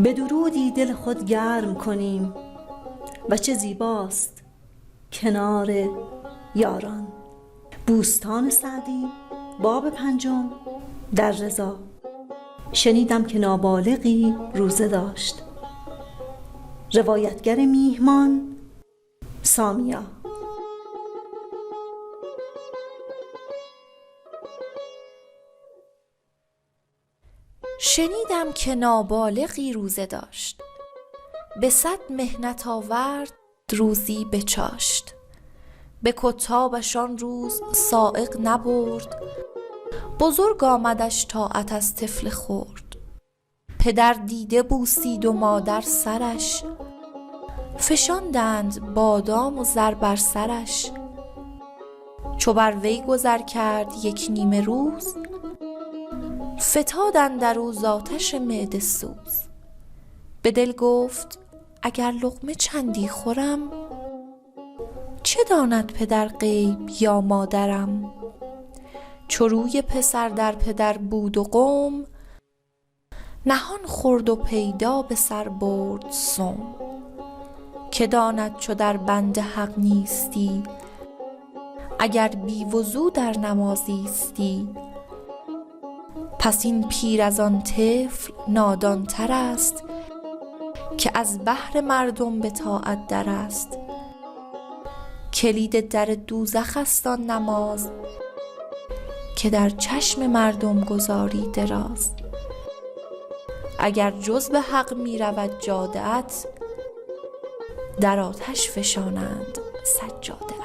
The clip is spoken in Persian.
به درودی دل خود گرم کنیم و چه زیباست کنار یاران. بوستان سعدی باب 5 در رضا. شنیدم که نابالغی روزه داشت. روایتگر میهمان سامیا. شنیدم که نابالغی روزه داشت، به 100 محنت آورد روزی بچاشت. به کتابش آن روز سائق نبرد، بزرگ آمدش طاعت از طفل خرد. پدر دیده بوسید و مادر سرش، فشاندند بادام و زر بر سرش. چو بر وی گذر کرد 1 نیمه روز، فتاد اندرو ز آتش معده سوز. به دل گفت اگر لقمه چندی خورم، چه داند پدر غیب یا مادرم. چو روی پسر در پدر بود و قوم، نهان خورد و پیدا به سر برد صوم. که داند چو در بند حق نیستی، اگر بی وضو در نماز ایستی. پس این پیر از آن طفل نادان تر است، که از بهر مردم به طاعت در است. کلید در دوزخ است آن نماز، که در چشم مردم گذاری دراز. اگر جز به حق می رود جاده ات، در آتش فشانند سجاده ات.